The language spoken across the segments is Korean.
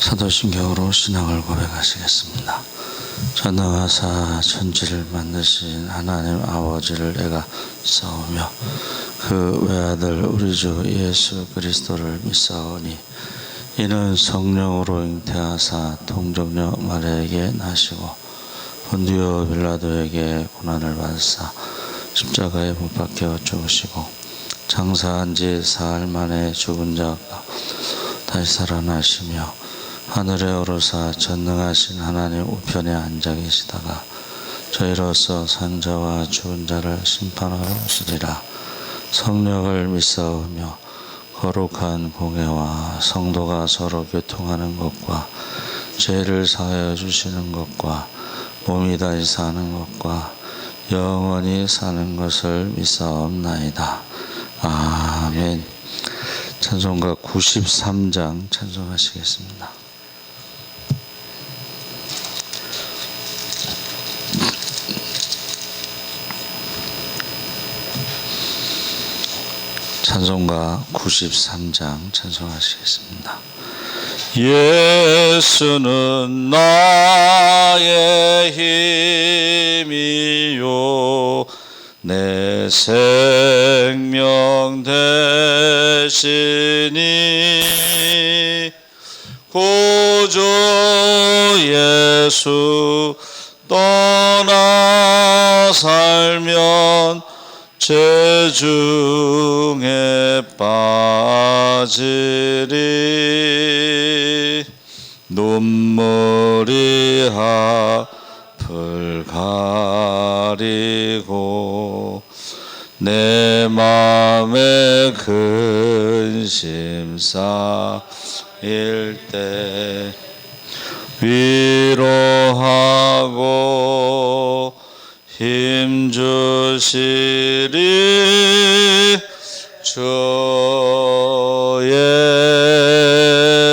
사도신경으로 신앙을 고백하시겠습니다. 전능하사 천지를 만드신 하나님 아버지를 내가 믿사오며 그 외아들 우리 주 예수 그리스도를 믿사오니 이는 성령으로 잉태하사 동정녀 마리아에게 나시고 본디오 빌라도에게 고난을 받으사 십자가에 못 박혀 죽으시고 장사한 지 사흘 만에 죽은 자 다시 살아나시며 하늘에 오르사 전능하신 하나님 우편에 앉아 계시다가 저희로서 산자와 죽은 자를 심판하러 오시리라. 성령을 믿사오며 거룩한 공회와 성도가 서로 교통하는 것과 죄를 사하여 주시는 것과 몸이 다시 사는 것과 영원히 사는 것을 믿사옵나이다. 아멘. 찬송가 93장 찬송하시겠습니다. 찬송가 93장 찬송하시겠습니다. 예수는 나의 힘이요 내 생명 되시니 구주 예수 떠나 살면 죄 중에 빠지리 눈물이 앞을 가리고 내 맘에 근심 쌓일 때 위로하고 힘 주시리 주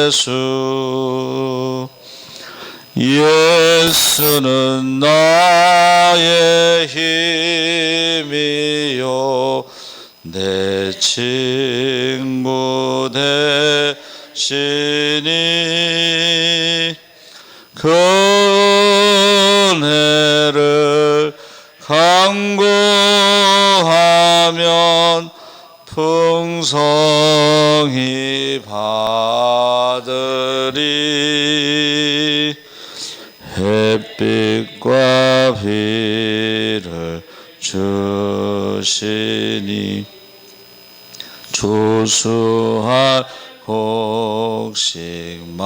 예수. 예수는 나의 힘이요 내 친구 되시니 그 은혜를 간구하면 풍성히 받으리. 햇빛과 비를 주시니 주수할 곡식마토다.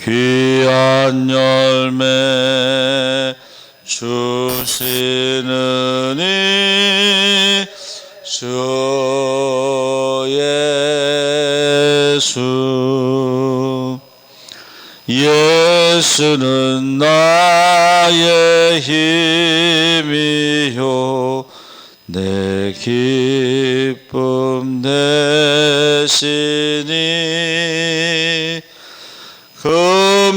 귀한 열매 주시느니 주 예수. 예수는 나의 힘이요 내 기쁨 되시니 그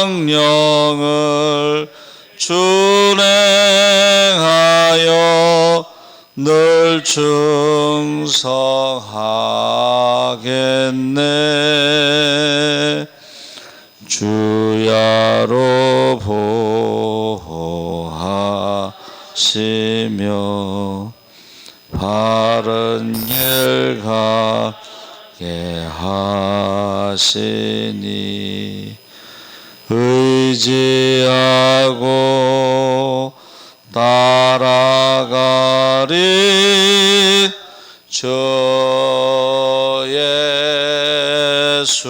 명령을 준행하여 늘 충성하겠네. 주야로 보호하시며 바른 길 가게 하시니 의지하고 따라가리 주 예수.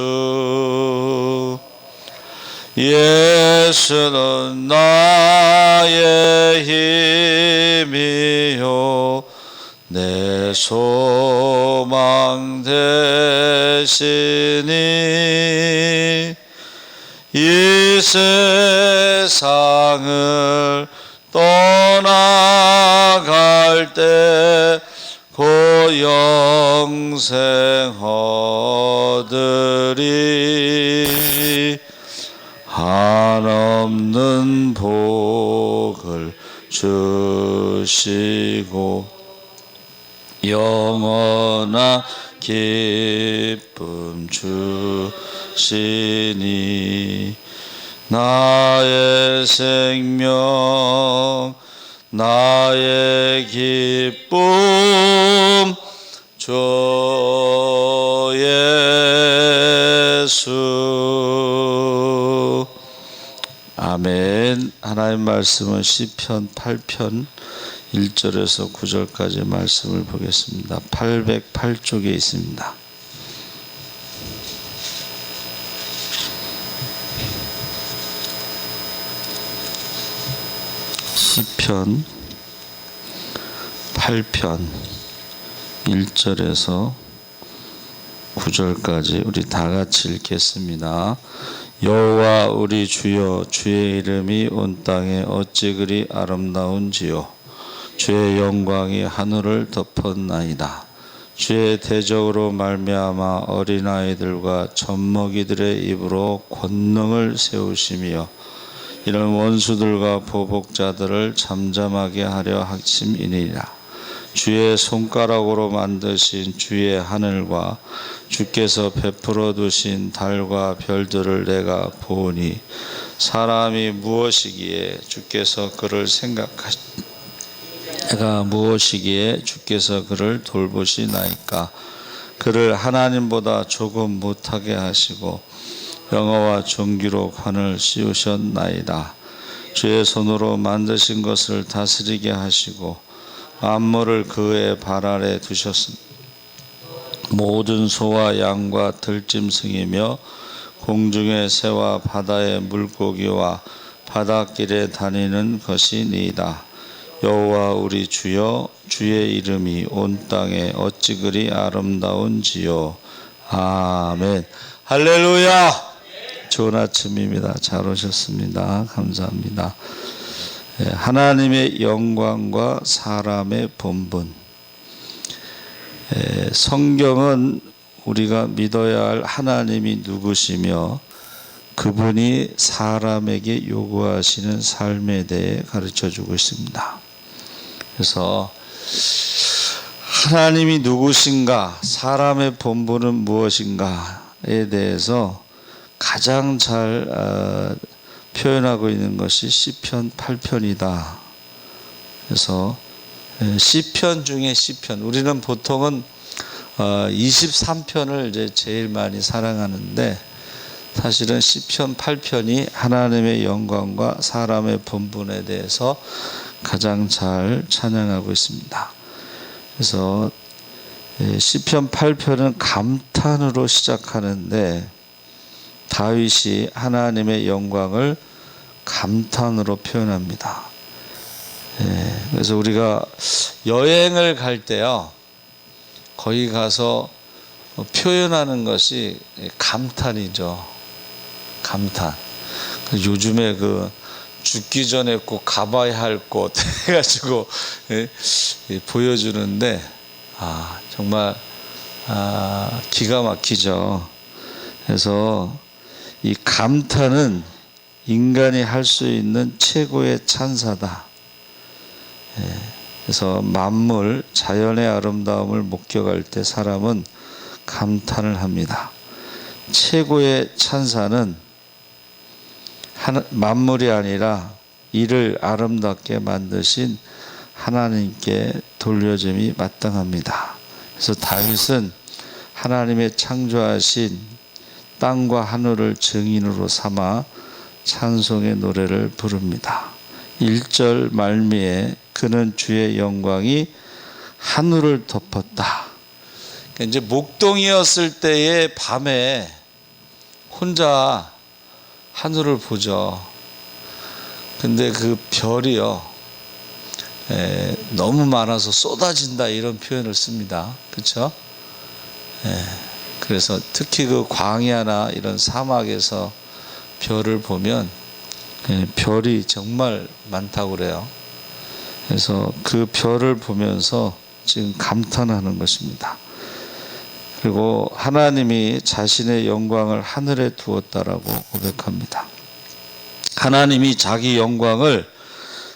예수는 나의 힘이요 내 소망 되시니 이 세상을 떠나갈 때 고 영생 얻으리. 한없는 복을 주시고 영원한 기쁨 주시니 나의 생명 나의 기쁨 주 예수. 아멘. 하나님 말씀은 시편 8편 1절에서 9절까지 말씀을 보겠습니다. 808쪽에 있습니다. 시편 8편 1절에서 9절까지 우리 다 같이 읽겠습니다. 여호와 우리 주여, 주의 이름이 온 땅에 어찌 그리 아름다운지요. 주의 영광이 하늘을 덮었나이다. 주의 대적으로 말미암아 어린아이들과 젖먹이들의 입으로 권능을 세우시며 이런 원수들과 보복자들을 잠잠하게 하려 하심이니라. 주의 손가락으로 만드신 주의 하늘과 주께서 베풀어 두신 달과 별들을 내가 보니 사람이 무엇이기에 주께서 그를 내가 무엇이기에 주께서 그를 돌보시나이까. 그를 하나님보다 조금 못하게 하시고 영어와 존귀로 관을 씌우셨나이다. 주의 손으로 만드신 것을 다스리게 하시고 만물을 그의 발 아래 두셨습니다. 모든 소와 양과 들짐승이며 공중의 새와 바다의 물고기와 바닷길에 다니는 것이니이다. 여호와 우리 주여, 주의 이름이 온 땅에 어찌 그리 아름다운지요. 아멘. 할렐루야. 좋은 아침입니다. 잘 오셨습니다. 감사합니다. 하나님의 영광과 사람의 본분. 성경은 우리가 믿어야 할 하나님이 누구시며 그분이 사람에게 요구하시는 삶에 대해 가르쳐주고 있습니다. 그래서 하나님이 누구신가, 사람의 본분은 무엇인가에 대해서 가장 잘 표현하고 있는 것이 시편 8편이다. 그래서 시편 중에 시편, 우리는 보통은 23편을 이제 제일 많이 사랑하는데 사실은 시편 8편이 하나님의 영광과 사람의 본분에 대해서 가장 잘 찬양하고 있습니다. 그래서 시편 8편은 감탄으로 시작하는데 다윗이 하나님의 영광을 감탄으로 표현합니다. 그래서 우리가 여행을 갈 때요, 거기 가서 표현하는 것이 감탄이죠. 감탄. 요즘에 그 죽기 전에 꼭 가봐야 할 곳 해가지고 보여주는데 정말 기가 막히죠. 그래서 이 감탄은 인간이 할 수 있는 최고의 찬사다. 그래서 만물, 자연의 아름다움을 목격할 때 사람은 감탄을 합니다. 최고의 찬사는 만물이 아니라 이를 아름답게 만드신 하나님께 돌려줌이 마땅합니다. 그래서 다윗은 하나님의 창조하신 땅과 하늘을 증인으로 삼아 찬송의 노래를 부릅니다. 1절 말미에 그는 주의 영광이 하늘을 덮었다. 이제 목동이었을 때의 밤에 혼자 하늘을 보죠. 근데 그 별이요, 너무 많아서 쏟아진다, 이런 표현을 씁니다. 그렇죠? 그래서 특히 그 광야나 이런 사막에서 별을 보면 별이 정말 많다고 그래요. 그래서 그 별을 보면서 지금 감탄하는 것입니다. 그리고 하나님이 자신의 영광을 하늘에 두었다라고 고백합니다. 하나님이 자기 영광을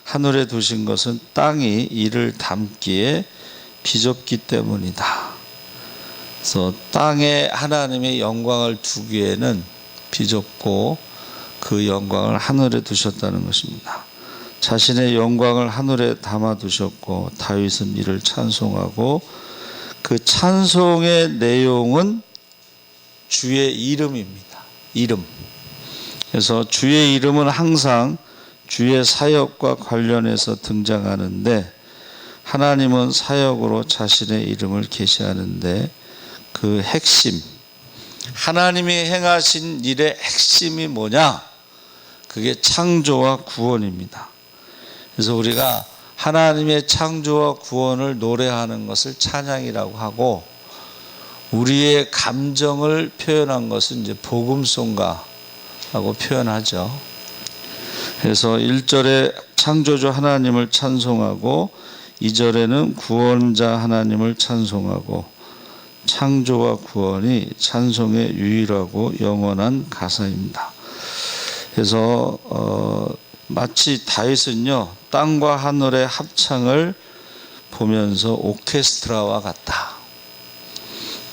하늘에 두신 것은 땅이 이를 담기에 비좁기 때문이다. 그래서 땅에 하나님의 영광을 두기에는 비좁고 그 영광을 하늘에 두셨다는 것입니다. 자신의 영광을 하늘에 담아 두셨고 다윗은 이를 찬송하고 그 찬송의 내용은 주의 이름입니다. 이름. 그래서 주의 이름은 항상 주의 사역과 관련해서 등장하는데 하나님은 사역으로 자신의 이름을 계시하는데 그 핵심, 하나님이 행하신 일의 핵심이 뭐냐? 그게 창조와 구원입니다. 그래서 우리가 하나님의 창조와 구원을 노래하는 것을 찬양이라고 하고 우리의 감정을 표현한 것은 이제 복음송가라고 표현하죠. 그래서 1절에 창조주 하나님을 찬송하고 2절에는 구원자 하나님을 찬송하고 창조와 구원이 찬송의 유일하고 영원한 가사입니다. 그래서 마치 다윗은요 땅과 하늘의 합창을 보면서 오케스트라와 같다.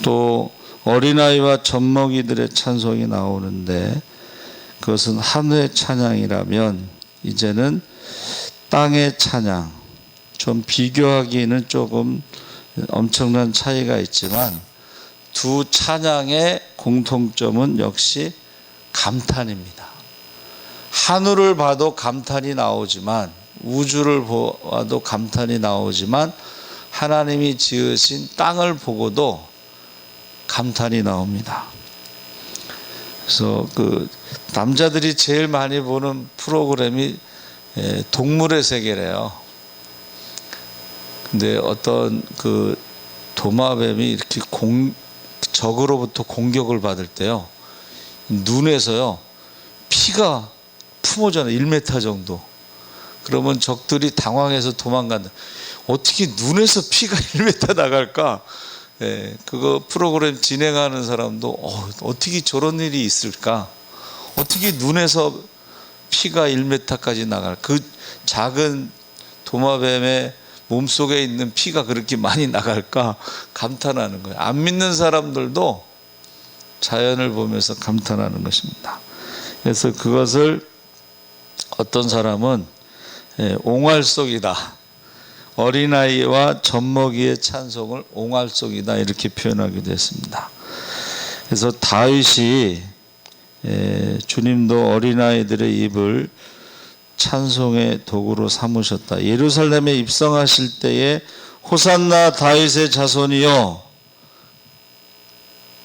또 어린아이와 젖먹이들의 찬송이 나오는데 그것은 하늘의 찬양이라면 이제는 땅의 찬양, 좀 비교하기에는 조금 엄청난 차이가 있지만 두 찬양의 공통점은 역시 감탄입니다. 하늘을 봐도 감탄이 나오지만 우주를 봐도 감탄이 나오지만 하나님이 지으신 땅을 보고도 감탄이 나옵니다. 그래서 그 남자들이 제일 많이 보는 프로그램이 동물의 세계래요. 근데 어떤 그 도마뱀이 이렇게 적으로부터 공격을 받을 때요 눈에서요 피가 품어져요. 1m 정도. 그러면 적들이 당황해서 도망간다. 어떻게 눈에서 피가 1m 나갈까? 그거 프로그램 진행하는 사람도 어떻게 저런 일이 있을까? 어떻게 눈에서 피가 1m까지 나갈? 그 작은 도마뱀의 몸속에 있는 피가 그렇게 많이 나갈까? 감탄하는 거예요. 안 믿는 사람들도 자연을 보면서 감탄하는 것입니다. 그래서 그것을 어떤 사람은 옹알송이다. 어린아이와 젖먹이의 찬송을 옹알송이다 이렇게 표현하기도 했습니다. 그래서 다윗이 주님도 어린아이들의 입을 찬송의 도구로 삼으셨다. 예루살렘에 입성하실 때에 호산나 다윗의 자손이여,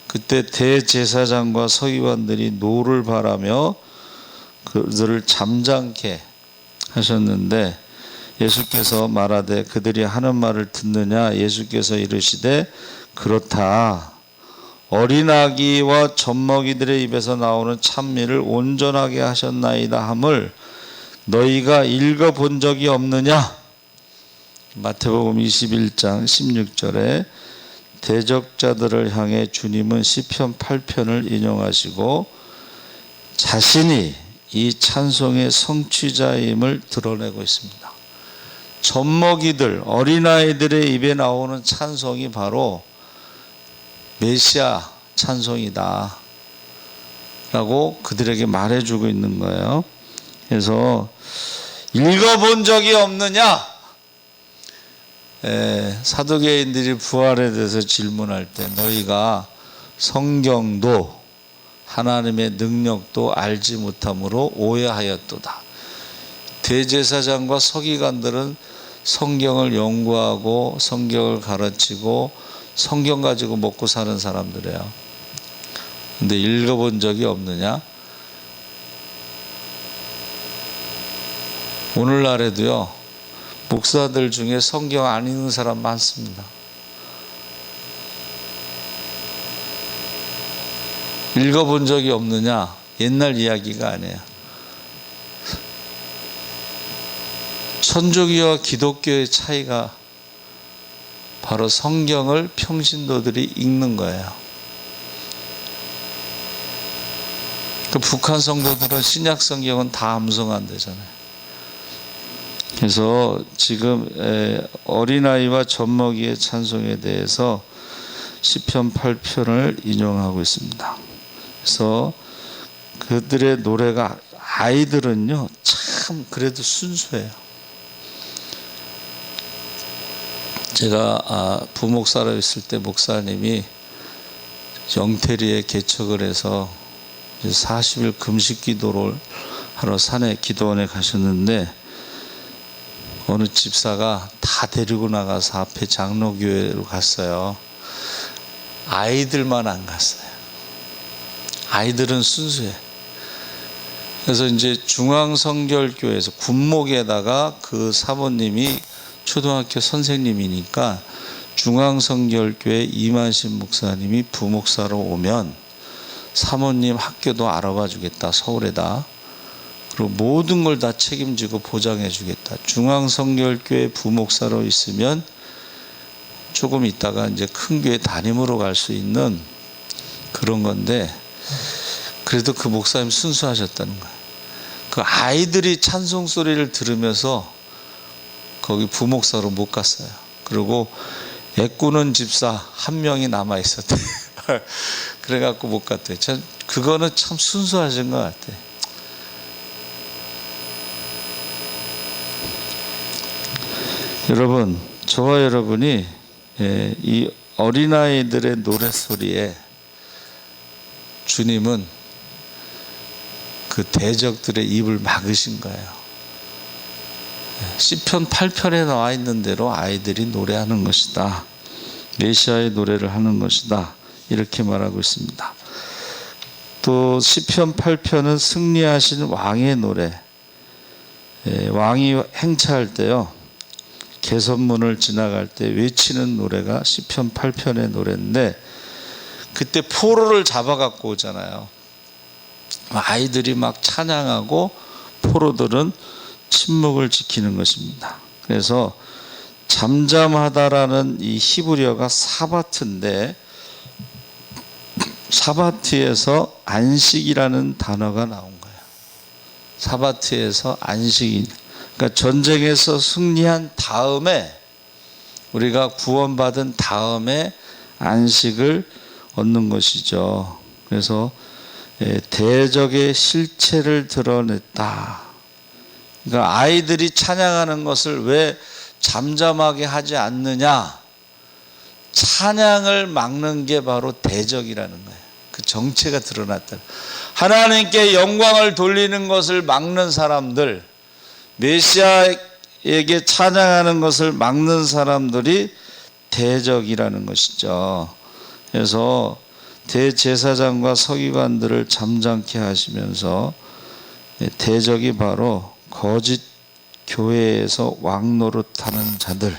그때 대제사장과 서기관들이 노를 바라며 그들을 잠잠케 하셨는데 예수께서 말하되 그들이 하는 말을 듣느냐? 예수께서 이르시되 그렇다. 어린아기와 젖먹이들의 입에서 나오는 찬미를 온전하게 하셨나이다 함을 너희가 읽어본 적이 없느냐? 마태복음 21장 16절에 대적자들을 향해 주님은 시편 8편을 인용하시고 자신이 이 찬송의 성취자임을 드러내고 있습니다. 젖먹이들, 어린아이들의 입에 나오는 찬송이 바로 메시아 찬송이다 라고 그들에게 말해주고 있는 거예요. 그래서 읽어본 적이 없느냐? 사두개인들이 부활에 대해서 질문할 때 너희가 성경도 하나님의 능력도 알지 못함으로 오해하였도다. 대제사장과 서기관들은 성경을 연구하고 성경을 가르치고 성경 가지고 먹고 사는 사람들이에요. 근데 읽어본 적이 없느냐? 오늘날에도요 목사들 중에 성경 안 읽는 사람 많습니다. 읽어본 적이 없느냐? 옛날 이야기가 아니에요. 천주교와 기독교의 차이가 바로 성경을 평신도들이 읽는 거예요. 그 북한 성도들은 신약 성경은 다 암송한대잖아요. 그래서 지금 어린아이와 젖먹이의 찬송에 대해서 시편 8편을 인용하고 있습니다. 그래서 그들의 노래가, 아이들은요 참 그래도 순수해요. 제가 부목사로 있을 때 목사님이 영태리에 개척을 해서 40일 금식 기도를 하러 산에 기도원에 가셨는데, 어느 집사가 다 데리고 나가서 앞에 장로교회로 갔어요. 아이들만 안 갔어요. 아이들은 순수해. 그래서 이제 중앙성결교회에서 군목에다가 그 사모님이 초등학교 선생님이니까 중앙성결교회 이만신 목사님이 부목사로 오면 사모님 학교도 알아봐 주겠다, 서울에다. 그리고 모든 걸 다 책임지고 보장해 주겠다. 중앙성결교회 부목사로 있으면 조금 있다가 이제 큰 교회 담임으로 갈 수 있는 그런 건데, 그래도 그 목사님 순수하셨다는 거예요. 그 아이들이 찬송 소리를 들으면서 거기 부목사로 못 갔어요. 그리고 애꾸는 집사 한 명이 남아 있었대. 그래갖고 못 갔대. 그거는 참 순수하신 것 같아. 여러분, 저와 여러분이 이 어린아이들의 노랫소리에 주님은 그 대적들의 입을 막으신 거예요. 시편 8편에 나와 있는 대로 아이들이 노래하는 것이다. 메시아의 노래를 하는 것이다. 이렇게 말하고 있습니다. 또 시편 8편은 승리하신 왕의 노래, 왕이 행차할 때요, 개선문을 지나갈 때 외치는 노래가 시편 8편의 노래인데, 그때 포로를 잡아갖고 오잖아요. 아이들이 막 찬양하고 포로들은 침묵을 지키는 것입니다. 그래서 잠잠하다라는 이 히브리어가 사바트인데, 사바트에서 안식이라는 단어가 나온 거예요. 사바트에서 안식이, 그러니까 전쟁에서 승리한 다음에, 우리가 구원받은 다음에 안식을 얻는 것이죠. 그래서 대적의 실체를 드러냈다. 그러니까 아이들이 찬양하는 것을 왜 잠잠하게 하지 않느냐? 찬양을 막는 게 바로 대적이라는 거예요. 그 정체가 드러났다. 하나님께 영광을 돌리는 것을 막는 사람들, 메시아에게 찬양하는 것을 막는 사람들이 대적이라는 것이죠. 그래서 대제사장과 서기관들을 잠잠케 하시면서, 대적이 바로 거짓 교회에서 왕노릇하는 자들,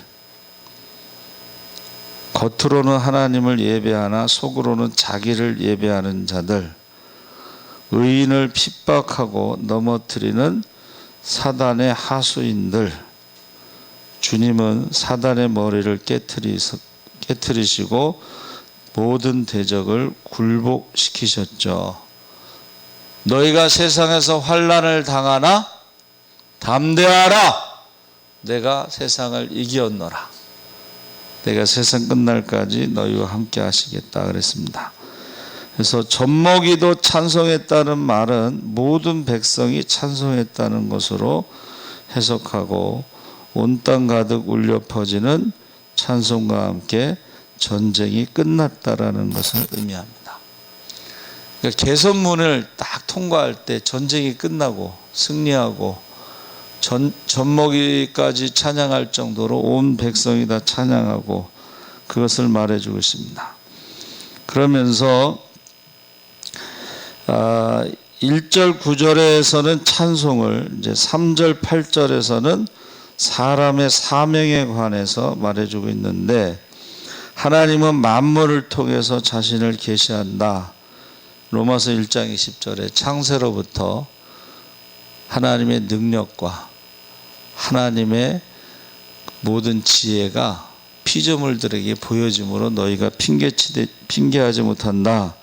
겉으로는 하나님을 예배하나 속으로는 자기를 예배하는 자들, 의인을 핍박하고 넘어뜨리는 사단의 하수인들. 주님은 사단의 머리를 깨트리시고 모든 대적을 굴복시키셨죠. 너희가 세상에서 환난을 당하나 담대하라. 내가 세상을 이기었노라. 내가 세상 끝날까지 너희와 함께 하시겠다 그랬습니다. 그래서 젖먹이도 찬송했다는 말은 모든 백성이 찬송했다는 것으로 해석하고, 온 땅 가득 울려 퍼지는 찬송과 함께 전쟁이 끝났다라는 것을 의미합니다. 그러니까 개선문을 딱 통과할 때 전쟁이 끝나고 승리하고 젖먹이까지 찬양할 정도로 온 백성이 다 찬양하고, 그것을 말해주고 있습니다. 그러면서 1절 9절에서는 찬송을, 이제 3절 8절에서는 사람의 사명에 관해서 말해주고 있는데, 하나님은 만물을 통해서 자신을 계시한다. 로마서 1장 20절에 창세로부터 하나님의 능력과 하나님의 모든 지혜가 피조물들에게 보여짐으로 너희가 핑계하지 못한다.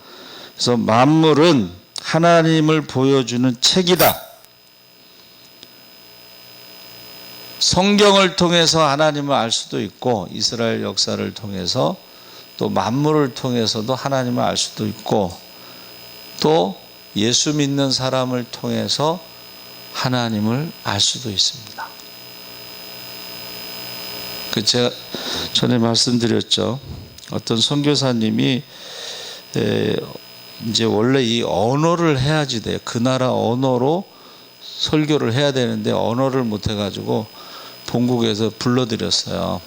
그래서 만물은 하나님을 보여주는 책이다. 성경을 통해서 하나님을 알 수도 있고, 이스라엘 역사를 통해서 또 만물을 통해서도 하나님을 알 수도 있고, 또 예수 믿는 사람을 통해서 하나님을 알 수도 있습니다. 제가 전에 말씀드렸죠. 어떤 선교사님이 이제 원래 이 언어를 해야지 돼요. 그 나라 언어로 설교를 해야 되는데 언어를 못 해가지고 본국에서 불러드렸어요.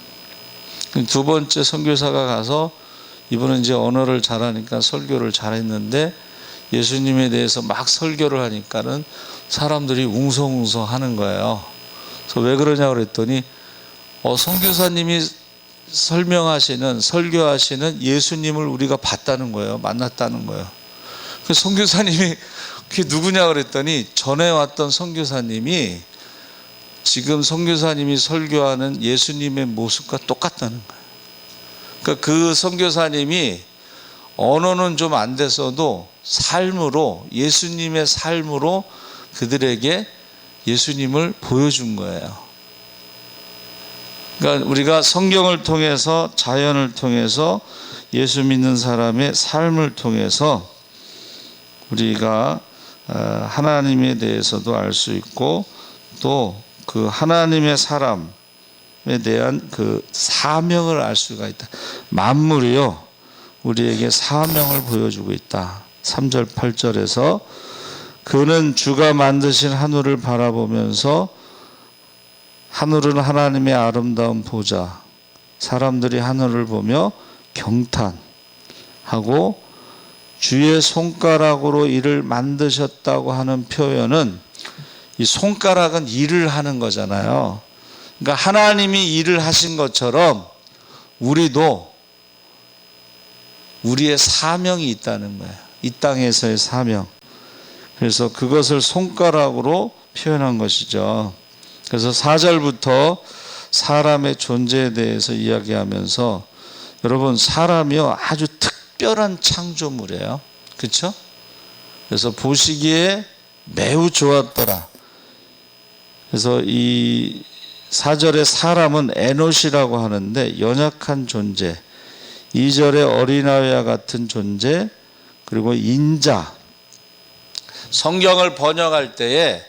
두 번째 선교사가 가서 이분은 이제 언어를 잘하니까 설교를 잘했는데 예수님에 대해서 막 설교를 하니까는 사람들이 웅성웅성 하는 거예요. 그래서 왜 그러냐고 그랬더니 선교사님이 설교하시는 예수님을 우리가 봤다는 거예요. 만났다는 거예요. 그 선교사님이 그게 누구냐 그랬더니 전에 왔던 선교사님이 지금 선교사님이 설교하는 예수님의 모습과 똑같다는 거예요. 그러니까 그 선교사님이 언어는 좀 안 됐어도 삶으로, 예수님의 삶으로 그들에게 예수님을 보여준 거예요. 그러니까 우리가 성경을 통해서, 자연을 통해서, 예수 믿는 사람의 삶을 통해서 우리가 하나님에 대해서도 알 수 있고, 또 그 하나님의 사람에 대한 그 사명을 알 수가 있다. 만물이요, 우리에게 사명을 보여주고 있다. 3절 8절에서 그는 주가 만드신 하늘을 바라보면서, 하늘은 하나님의 아름다운 보좌, 사람들이 하늘을 보며 경탄하고 주의 손가락으로 이를 만드셨다고 하는 표현은, 이 손가락은 일을 하는 거잖아요. 그러니까 하나님이 일을 하신 것처럼 우리도 우리의 사명이 있다는 거예요. 이 땅에서의 사명. 그래서 그것을 손가락으로 표현한 것이죠. 그래서 4절부터 사람의 존재에 대해서 이야기하면서, 여러분, 사람이요 아주 특별한 창조물이에요. 그렇죠? 그래서 보시기에 매우 좋았더라. 그래서 이 4절의 사람은 에노시라고 하는데 연약한 존재, 2절의 어린아이와 같은 존재, 그리고 인자. 성경을 번역할 때에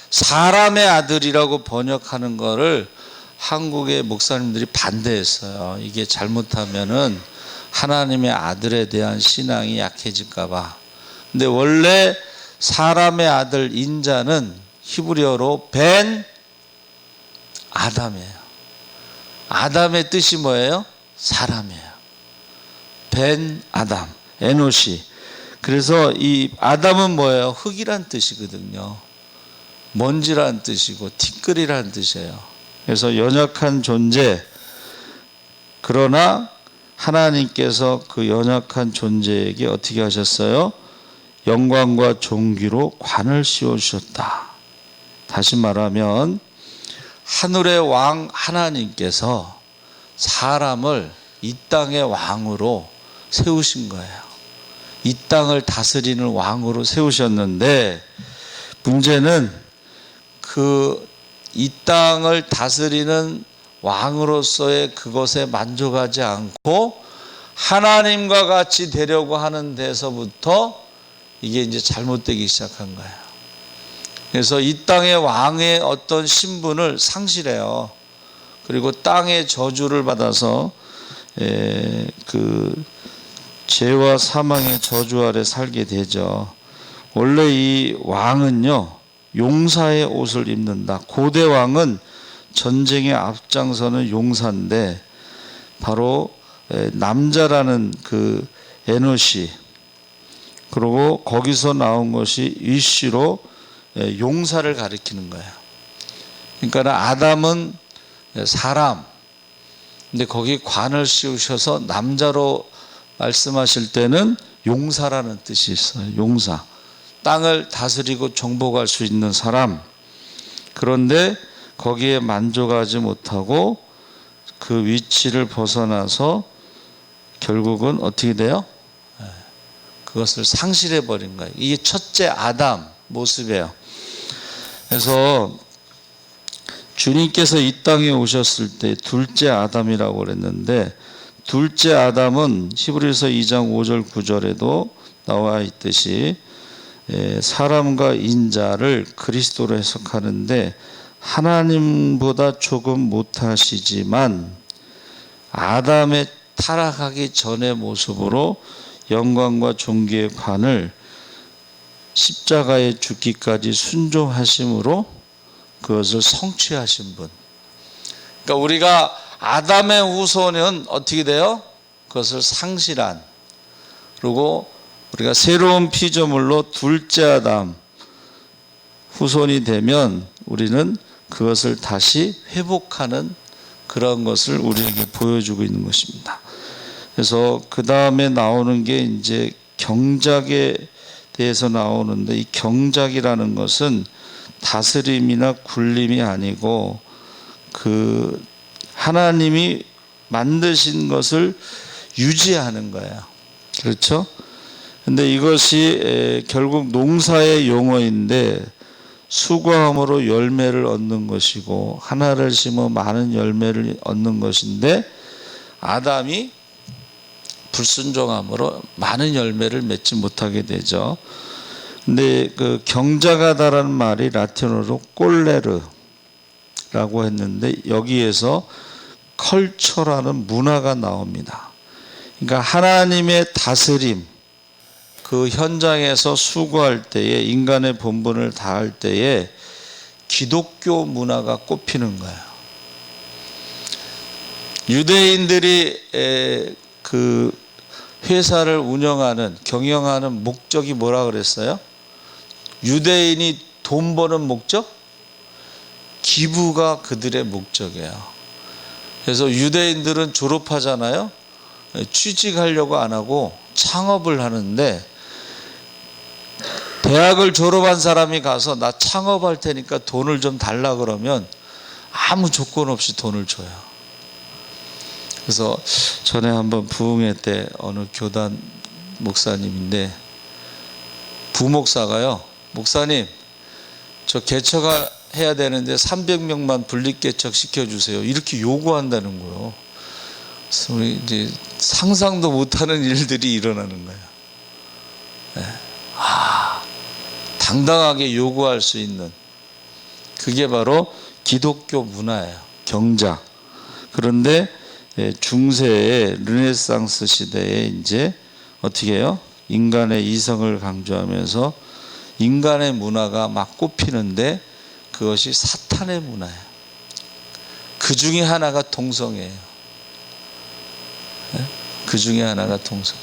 사람의 아들이라고 번역하는 거를 한국의 목사님들이 반대했어요. 이게 잘못하면은 하나님의 아들에 대한 신앙이 약해질까 봐. 근데 원래 사람의 아들 인자는 히브리어로 벤 아담이에요. 아담의 뜻이 뭐예요? 사람이에요. 벤 아담, 에노시. 그래서 이 아담은 뭐예요? 흙이란 뜻이거든요. 먼지란 뜻이고 티끌이란 뜻이에요. 그래서 연약한 존재, 그러나 하나님께서 그 연약한 존재에게 어떻게 하셨어요? 영광과 존귀로 관을 씌워주셨다. 다시 말하면 하늘의 왕 하나님께서 사람을 이 땅의 왕으로 세우신 거예요. 이 땅을 다스리는 왕으로 세우셨는데, 문제는 이 땅을 다스리는 왕으로서의 그것에 만족하지 않고 하나님과 같이 되려고 하는 데서부터 이게 이제 잘못되기 시작한 거예요. 그래서 이 땅의 왕의 어떤 신분을 상실해요. 그리고 땅의 저주를 받아서 그 죄와 사망의 저주 아래 살게 되죠. 원래 이 왕은요, 용사의 옷을 입는다. 고대 왕은 전쟁에 앞장서는 용사인데, 바로 남자라는 그 에노시, 그리고 거기서 나온 것이 이쉬로 용사를 가리키는 거예요. 그러니까 아담은 사람, 근데 거기 관을 씌우셔서 남자로 말씀하실 때는 용사라는 뜻이 있어요. 용사. 땅을 다스리고 정복할 수 있는 사람. 그런데 거기에 만족하지 못하고 그 위치를 벗어나서 결국은 어떻게 돼요? 그것을 상실해 버린 거예요. 이게 첫째 아담 모습이에요. 그래서 주님께서 이 땅에 오셨을 때 둘째 아담이라고 그랬는데, 둘째 아담은 히브리서 2장 5절 9절에도 나와 있듯이 사람과 인자를 그리스도로 해석하는데 하나님보다 조금 못하시지만 아담의 타락하기 전의 모습으로 영광과 존귀의 관을 십자가에 죽기까지 순종하심으로 그것을 성취하신 분. 그러니까 우리가 아담의 후손은 어떻게 돼요? 그것을 상실한, 그리고 우리가 새로운 피조물로 둘째 아담 후손이 되면 우리는 그것을 다시 회복하는 그런 것을 우리에게 보여주고 있는 것입니다. 그래서 그 다음에 나오는 게 이제 경작에 대해서 나오는데, 이 경작이라는 것은 다스림이나 굴림이 아니고 그 하나님이 만드신 것을 유지하는 거예요. 그렇죠? 근데 이것이 결국 농사의 용어인데 수고함으로 열매를 얻는 것이고 하나를 심어 많은 열매를 얻는 것인데 아담이 불순종함으로 많은 열매를 맺지 못하게 되죠. 근데 그 경작하다라는 말이 라틴어로 꼴레르라고 했는데 여기에서 컬처라는 문화가 나옵니다. 그러니까 하나님의 다스림, 그 현장에서 수고할 때에 인간의 본분을 다할 때에 기독교 문화가 꼽히는 거예요. 유대인들이 그 회사를 운영하는, 경영하는 목적이 뭐라 그랬어요? 유대인이 돈 버는 목적? 기부가 그들의 목적이에요. 그래서 유대인들은 졸업하잖아요. 취직하려고 안 하고 창업을 하는데, 대학을 졸업한 사람이 가서 나 창업할 테니까 돈을 좀 달라 그러면 아무 조건 없이 돈을 줘요. 그래서 전에 한번 부흥회 때 어느 교단 목사님인데 부목사가요, 목사님 저 개척 해야 되는데 300명만 분립개척 시켜주세요, 이렇게 요구한다는 거예요. 그래서 이제 상상도 못하는 일들이 일어나는 거예요. 네. 당당하게 요구할 수 있는, 그게 바로 기독교 문화예요. 경작. 그런데 중세의 르네상스 시대에 이제 어떻게 해요? 인간의 이성을 강조하면서 인간의 문화가 막 꼽히는데 그것이 사탄의 문화예요. 그 중에 하나가 동성애예요. 그 중에 하나가 동성애.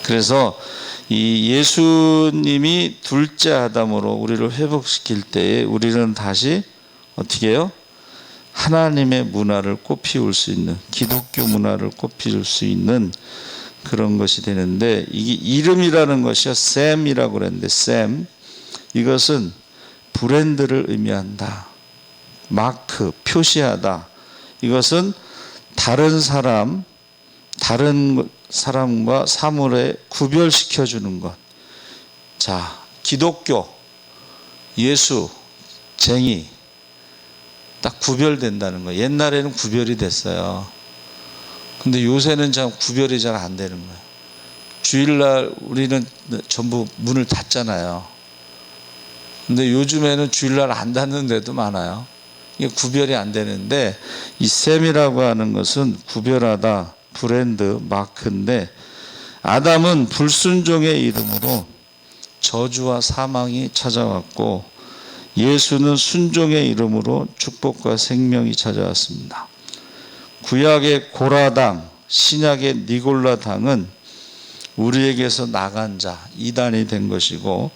그래서 이 예수님이 둘째 아담으로 우리를 회복시킬 때에 우리는 다시 어떻게 해요? 하나님의 문화를 꽃피울 수 있는, 기독교 문화를 꽃피울 수 있는 그런 것이 되는데, 이게 이름이라는 것이요, 샘이라고 그랬는데, 샘, 이것은 브랜드를 의미한다. 마크, 표시하다. 이것은 다른 사람과 사물에 구별시켜 주는 것. 자, 기독교, 예수, 쟁의 딱 구별된다는 거예요. 옛날에는 구별이 됐어요. 근데 요새는 참 구별이 잘 안 되는 거예요. 주일날 우리는 전부 문을 닫잖아요. 근데 요즘에는 주일날 안 닫는 데도 많아요. 이게 구별이 안 되는데, 이 셈이라고 하는 것은 구별하다, 브랜드, 마크인데, 아담은 불순종의 이름으로 저주와 사망이 찾아왔고 예수는 순종의 이름으로 축복과 생명이 찾아왔습니다. 구약의 고라당, 신약의 니골라당은 우리에게서 나간 자, 이단이 된 것이고,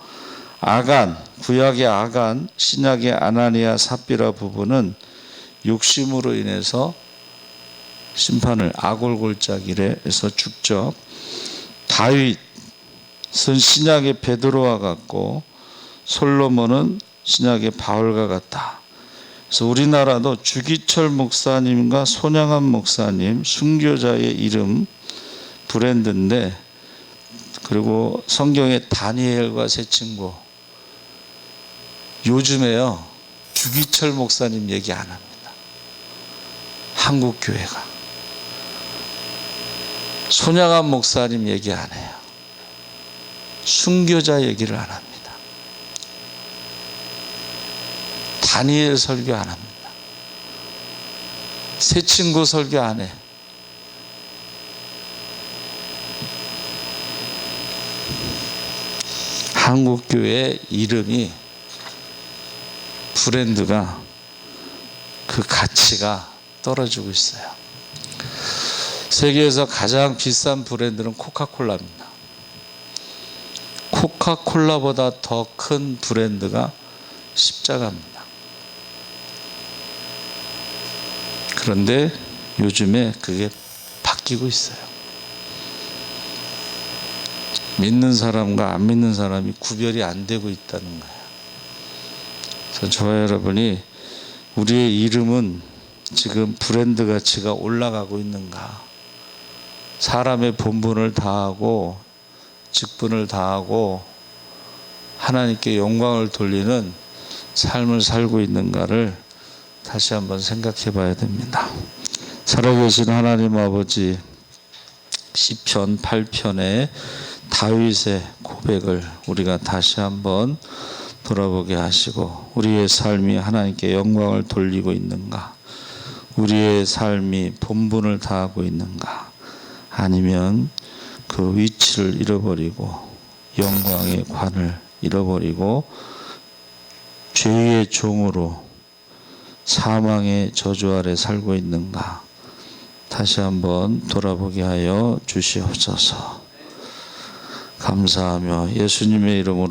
아간, 구약의 아간, 신약의 아나니아 삽비라 부부는 욕심으로 인해서 심판을, 아골골짜기에서 죽죠. 다윗은 신약의 베드로와 같고 솔로몬은 신약의 바울과 같다. 그래서 우리나라도 주기철 목사님과 손양한 목사님, 순교자의 이름 브랜드인데, 그리고 성경의 다니엘과 새 친구, 요즘에요 주기철 목사님 얘기 안 합니다. 한국 교회가. 손양한 목사님 얘기 안 해요. 순교자 얘기를 안 합니다. 다니엘 설교 안 합니다. 새 친구 설교 안 해. 한국교회 이름이, 브랜드가, 그 가치가 떨어지고 있어요. 세계에서 가장 비싼 브랜드는 코카콜라입니다. 코카콜라보다 더 큰 브랜드가 십자가입니다. 그런데 요즘에 그게 바뀌고 있어요. 믿는 사람과 안 믿는 사람이 구별이 안 되고 있다는 거예요. 그래서 저와 여러분이 우리의 이름은 지금 브랜드 가치가 올라가고 있는가? 사람의 본분을 다하고 직분을 다하고 하나님께 영광을 돌리는 삶을 살고 있는가를 다시 한번 생각해 봐야 됩니다. 살아계신 하나님 아버지, 시편 8편의 다윗의 고백을 우리가 다시 한번 돌아보게 하시고, 우리의 삶이 하나님께 영광을 돌리고 있는가? 우리의 삶이 본분을 다하고 있는가? 아니면 그 위치를 잃어버리고 영광의 관을 잃어버리고 죄의 종으로 사망의 저주 아래 살고 있는가? 다시 한번 돌아보게 하여 주시옵소서. 감사하며 예수님의 이름으로